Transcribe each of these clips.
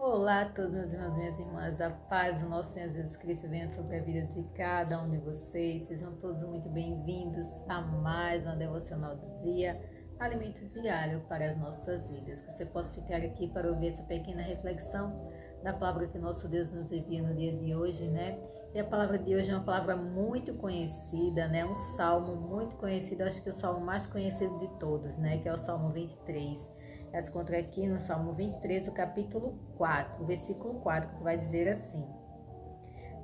Olá a todos meus irmãos e minhas irmãs, a paz do nosso Senhor Jesus Cristo venha sobre a vida de cada um de vocês, sejam todos muito bem-vindos a mais uma devocional do dia, alimento diário para as nossas vidas, que você possa ficar aqui para ouvir essa pequena reflexão da palavra que nosso Deus nos envia no dia de hoje, né? E a palavra de hoje é uma palavra muito conhecida, né? Um salmo muito conhecido, acho que o salmo mais conhecido de todos, né? Que é o Salmo 23. Ela se encontra aqui no Salmo 23, o capítulo 4, o versículo 4, que vai dizer assim: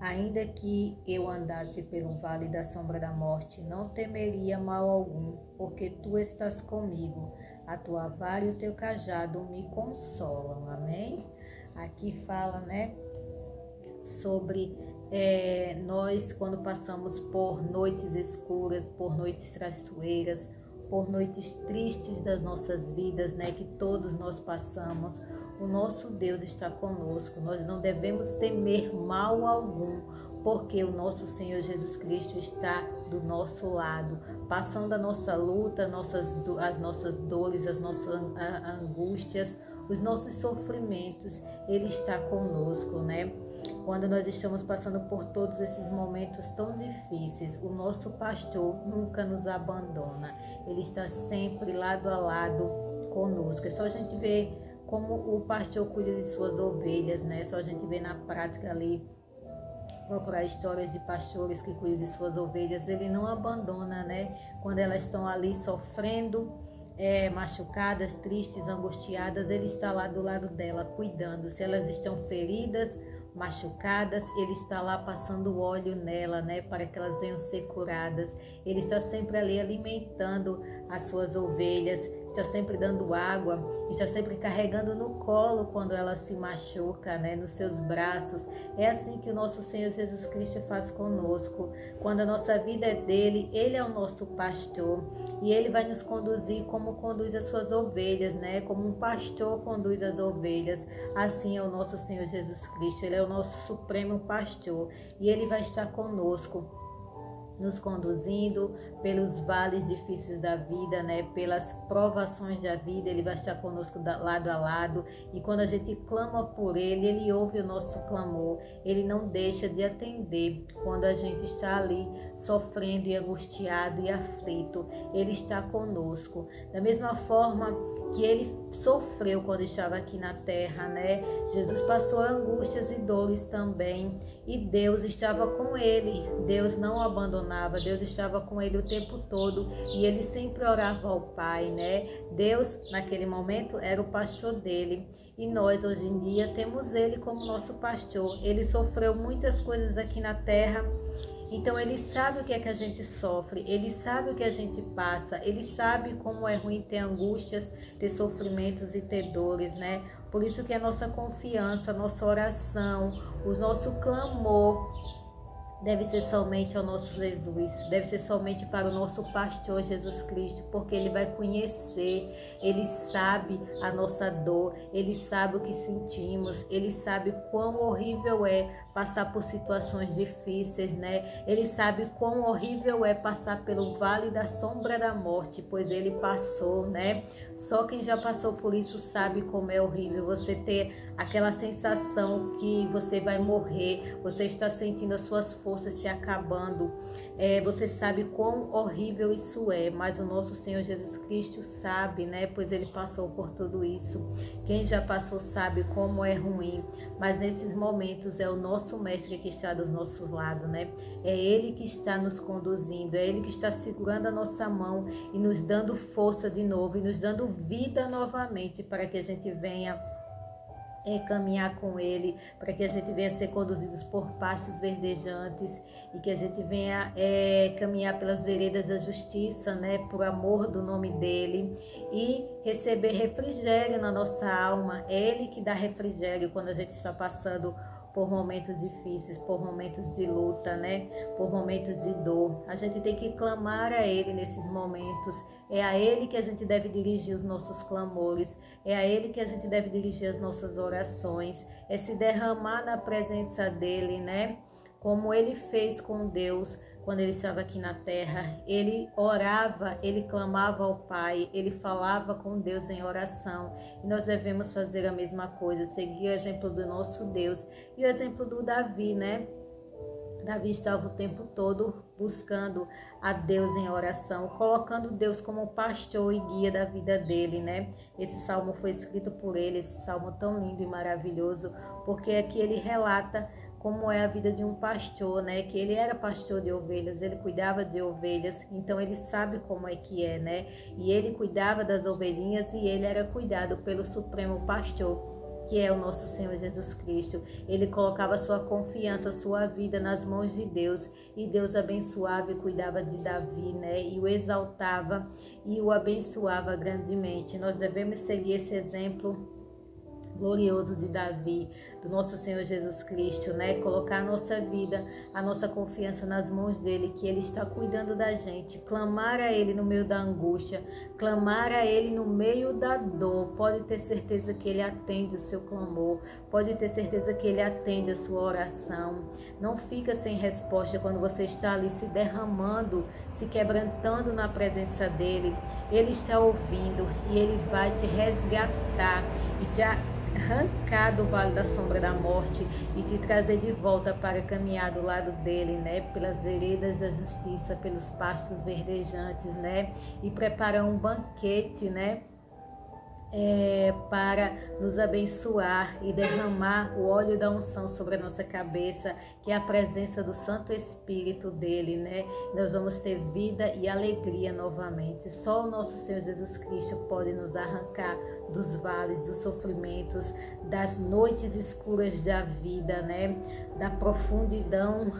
Ainda que eu andasse pelo vale da sombra da morte, não temeria mal algum, porque tu estás comigo, a tua vara e o teu cajado me consolam. Amém? Aqui fala, né, sobre nós quando passamos por noites escuras, por noites traiçoeiras, por noites tristes das nossas vidas, né, que todos nós passamos, o nosso Deus está conosco. Nós não devemos temer mal algum, porque o nosso Senhor Jesus Cristo está do nosso lado, passando a nossa luta, as nossas dores, as nossas angústias, os nossos sofrimentos. Ele está conosco, né? Quando nós estamos passando por todos esses momentos tão difíceis, o nosso pastor nunca nos abandona. Ele está sempre lado a lado conosco. É só a gente ver como o pastor cuida de suas ovelhas, né? É só a gente ver na prática ali, procurar histórias de pastores que cuidam de suas ovelhas. Ele não abandona, né? Quando elas estão ali sofrendo, machucadas, tristes, angustiadas, ele está lá do lado dela, cuidando. Se elas estão feridas, machucadas, ele está lá passando óleo nela, né, para que elas venham ser curadas. Ele está sempre ali alimentando as suas ovelhas, está sempre dando água, está sempre carregando no colo quando ela se machuca, né, nos seus braços. É assim que o nosso Senhor Jesus Cristo faz conosco. Quando a nossa vida é dele, ele é o nosso pastor e ele vai nos conduzir como conduz as suas ovelhas, né, como um pastor conduz as ovelhas. Assim é o nosso Senhor Jesus Cristo. Ele é o nosso supremo pastor e ele vai estar conosco, nos conduzindo pelos vales difíceis da vida, né? Pelas provações da vida. Ele vai estar conosco lado a lado, e quando a gente clama por ele, ele ouve o nosso clamor. Ele não deixa de atender quando a gente está ali sofrendo e angustiado e aflito. Ele está conosco da mesma forma que ele sofreu quando estava aqui na terra, né? Jesus passou angústias e dores também, e Deus estava com ele. Deus não o abandonava, Deus estava com ele o tempo todo, e ele sempre orava ao Pai, né? Deus, naquele momento, era o pastor dele, e nós, hoje em dia, temos ele como nosso pastor. Ele sofreu muitas coisas aqui na terra, então ele sabe o que é que a gente sofre, ele sabe o que a gente passa, ele sabe como é ruim ter angústias, ter sofrimentos e ter dores, né? Por isso que a nossa confiança, a nossa oração, o nosso clamor deve ser somente ao nosso Jesus, deve ser somente para o nosso pastor Jesus Cristo, porque ele vai conhecer, ele sabe a nossa dor, ele sabe o que sentimos, ele sabe quão horrível é passar por situações difíceis, né? Ele sabe quão horrível é passar pelo vale da sombra da morte, pois ele passou, né? Só quem já passou por isso sabe como é horrível você ter aquela sensação que você vai morrer, você está sentindo as suas forças se acabando. Você sabe quão horrível isso é, mas o nosso Senhor Jesus Cristo sabe, né? Pois ele passou por tudo isso. Quem já passou sabe como é ruim, mas nesses momentos é o nosso mestre que está dos nossos lados, né? É ele que está nos conduzindo, é ele que está segurando a nossa mão e nos dando força de novo, e nos dando vida novamente, para que a gente venha caminhar com ele, para que a gente venha ser conduzidos por pastos verdejantes, e que a gente venha caminhar pelas veredas da justiça, né, por amor do nome dele, e receber refrigério na nossa alma. É ele que dá refrigério quando a gente está passando por momentos difíceis, por momentos de luta, né? Por momentos de dor. A gente tem que clamar a ele nesses momentos. É a ele que a gente deve dirigir os nossos clamores. É a ele que a gente deve dirigir as nossas orações. É se derramar na presença dele, né? Como ele fez com Deus quando ele estava aqui na terra. Ele orava, ele clamava ao Pai, ele falava com Deus em oração. E nós devemos fazer a mesma coisa, seguir o exemplo do nosso Deus e o exemplo do Davi, né? Davi estava o tempo todo buscando a Deus em oração, colocando Deus como pastor e guia da vida dele, né? Esse salmo foi escrito por ele, esse salmo tão lindo e maravilhoso, porque aqui ele relata como é a vida de um pastor, né? Que ele era pastor de ovelhas, ele cuidava de ovelhas, então ele sabe como é que é, né? E ele cuidava das ovelhinhas e ele era cuidado pelo Supremo Pastor, que é o nosso Senhor Jesus Cristo. Ele colocava sua confiança, sua vida nas mãos de Deus, e Deus abençoava e cuidava de Davi, né? E o exaltava e o abençoava grandemente. Nós devemos seguir esse exemplo glorioso de Davi, do nosso Senhor Jesus Cristo, né? Colocar a nossa vida, a nossa confiança nas mãos dele, que ele está cuidando da gente. Clamar a ele no meio da angústia, clamar a ele no meio da dor. Pode ter certeza que ele atende o seu clamor, pode ter certeza que ele atende a sua oração. Não fica sem resposta quando você está ali se derramando, se quebrantando na presença dele. Ele está ouvindo e ele vai te resgatar e te arrancar do vale da sombra da morte e te trazer de volta para caminhar do lado dele, né? Pelas veredas da justiça, pelos pastos verdejantes, né? E preparar um banquete, né? Para nos abençoar e derramar o óleo da unção sobre a nossa cabeça, que é a presença do Santo Espírito dele, né? Nós vamos ter vida e alegria novamente. Só o nosso Senhor Jesus Cristo pode nos arrancar dos vales, dos sofrimentos, das noites escuras da vida, né? Da profundidão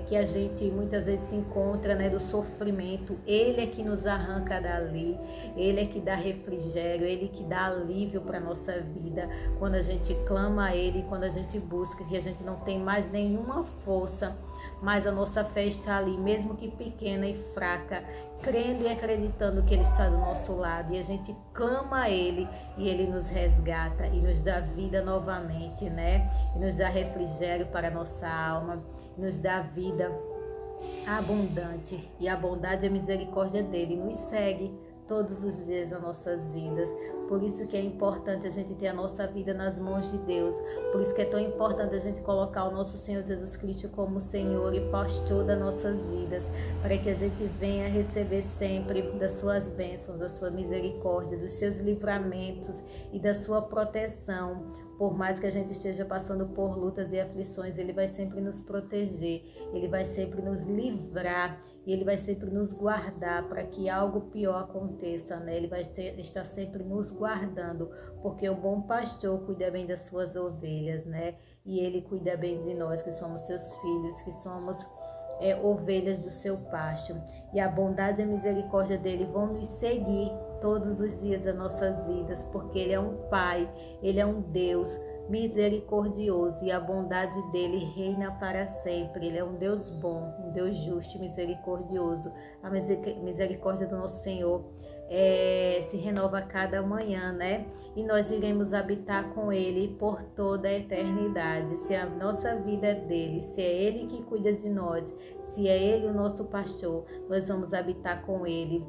que a gente muitas vezes se encontra, né? Do sofrimento. Ele é que nos arranca dali, ele é que dá refrigério, ele que dá alívio para a nossa vida. Quando a gente clama a ele, quando a gente busca, que a gente não tem mais nenhuma força, mas a nossa fé está ali, mesmo que pequena e fraca, crendo e acreditando que ele está do nosso lado, e a gente clama a ele e ele nos resgata e nos dá vida novamente, né? E nos dá refrigério para a nossa alma, nos dá vida abundante, e a bondade e a misericórdia dele nos segue todos os dias das nossas vidas. Por isso que é importante a gente ter a nossa vida nas mãos de Deus. Por isso que é tão importante a gente colocar o nosso Senhor Jesus Cristo como Senhor e pastor das nossas vidas, para que a gente venha receber sempre das suas bênçãos, da sua misericórdia, dos seus livramentos e da sua proteção. Por mais que a gente esteja passando por lutas e aflições, ele vai sempre nos proteger, ele vai sempre nos livrar, e ele vai sempre nos guardar para que algo pior aconteça, né? Ele vai estar sempre nos guardando, porque o bom pastor cuida bem das suas ovelhas, né? E ele cuida bem de nós, que somos seus filhos, que somos ovelhas do seu pasto. E a bondade e a misericórdia dele vão nos seguir todos os dias das nossas vidas, porque ele é um Pai, ele é um Deus misericordioso, e a bondade dele reina para sempre. Ele é um Deus bom, um Deus justo e misericordioso. A misericórdia do nosso Senhor se renova a cada manhã, né? E nós iremos habitar com ele por toda a eternidade. Se a nossa vida é dele, se é ele que cuida de nós, se é ele o nosso pastor, nós vamos habitar com ele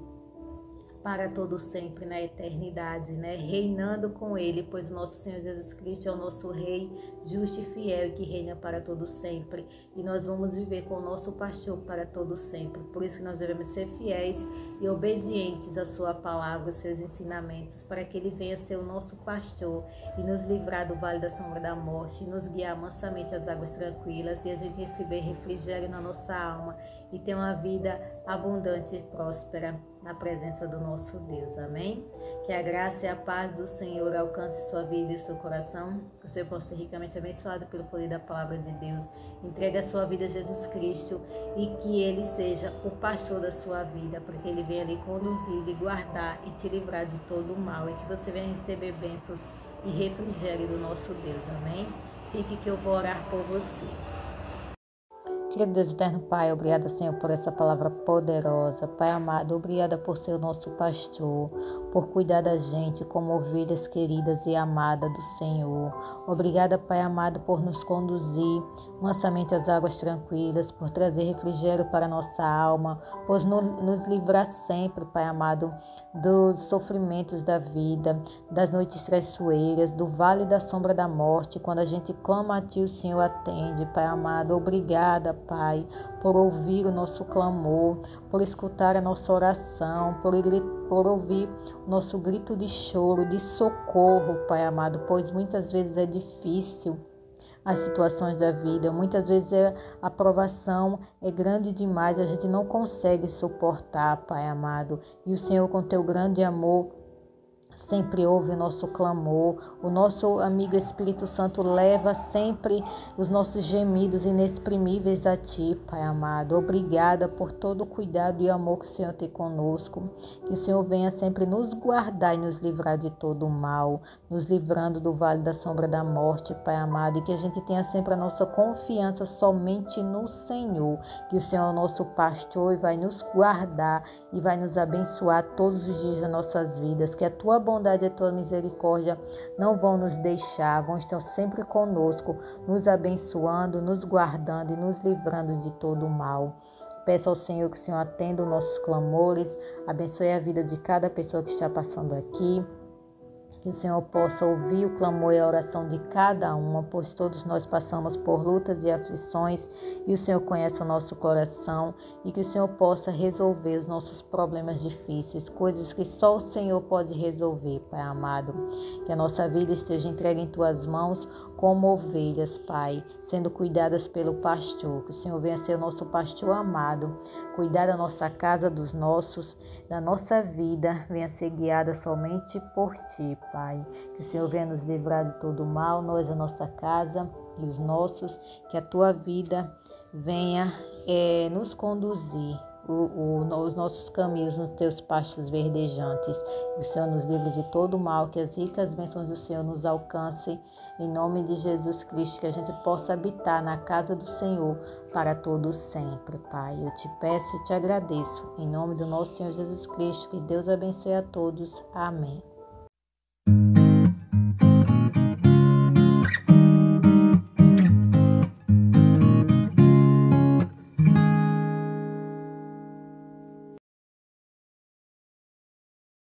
para todo sempre na eternidade, né? Reinando com ele, pois o nosso Senhor Jesus Cristo é o nosso Rei justo e fiel, e que reina para todo sempre, e nós vamos viver com o nosso pastor para todo sempre. Por isso que nós devemos ser fiéis e obedientes à sua palavra, aos seus ensinamentos, para que ele venha ser o nosso pastor e nos livrar do vale da sombra da morte, e nos guiar mansamente às águas tranquilas, e a gente receber refrigério na nossa alma e ter uma vida abundante e próspera na presença do nosso Deus. Amém? Que a graça e a paz do Senhor alcance sua vida e seu coração, que você possa ser ricamente abençoado pelo poder da palavra de Deus. Entregue a sua vida a Jesus Cristo, e que ele seja o pastor da sua vida, para que ele venha lhe conduzir, lhe guardar e te livrar de todo o mal, e que você venha receber bênçãos e refrigério do nosso Deus. Amém? Fique que eu vou orar por você. Querido Deus eterno Pai, obrigada, Senhor, por essa palavra poderosa. Pai amado, obrigada por ser o nosso pastor, por cuidar da gente como ovelhas queridas e amadas do Senhor. Obrigada, Pai amado, por nos conduzir mansamente às águas tranquilas, por trazer refrigério para a nossa alma, por nos livrar sempre, Pai amado, dos sofrimentos da vida, das noites traiçoeiras, do vale da sombra da morte. Quando a gente clama a Ti, o Senhor atende, Pai amado. Obrigada, Pai, por ouvir o nosso clamor, por escutar a nossa oração, por ouvir o nosso grito de choro, de socorro, Pai amado, pois muitas vezes é difícil as situações da vida, muitas vezes a provação é grande demais, a gente não consegue suportar, Pai amado, e o Senhor, com Teu grande amor, sempre ouve o nosso clamor. O nosso amigo Espírito Santo leva sempre os nossos gemidos inexprimíveis a Ti, Pai amado. Obrigada por todo o cuidado e amor que o Senhor tem conosco. Que o Senhor venha sempre nos guardar e nos livrar de todo o mal, nos livrando do vale da sombra da morte, Pai amado. E que a gente tenha sempre a nossa confiança somente no Senhor. Que o Senhor é o nosso pastor e vai nos guardar e vai nos abençoar todos os dias das nossas vidas. Que a Tua bondade e a Tua misericórdia não vão nos deixar, vão estar sempre conosco, nos abençoando, nos guardando e nos livrando de todo o mal. Peço ao Senhor que o Senhor atenda os nossos clamores, abençoe a vida de cada pessoa que está passando aqui. Que o Senhor possa ouvir o clamor e a oração de cada uma, pois todos nós passamos por lutas e aflições e o Senhor conhece o nosso coração, e que o Senhor possa resolver os nossos problemas difíceis, coisas que só o Senhor pode resolver, Pai amado. Que a nossa vida esteja entregue em Tuas mãos como ovelhas, Pai, sendo cuidadas pelo pastor. Que o Senhor venha ser o nosso pastor amado, cuidar da nossa casa, dos nossos, da nossa vida, venha ser guiada somente por Ti, Pai. Que o Senhor venha nos livrar de todo o mal, nós, a nossa casa e os nossos. Que a Tua vida venha nos conduzir os nossos caminhos nos Teus pastos verdejantes. Que o Senhor nos livre de todo o mal, que as ricas bênçãos do Senhor nos alcancem. Em nome de Jesus Cristo, que a gente possa habitar na casa do Senhor para todo sempre, Pai. Eu Te peço e Te agradeço. Em nome do nosso Senhor Jesus Cristo, que Deus abençoe a todos. Amém.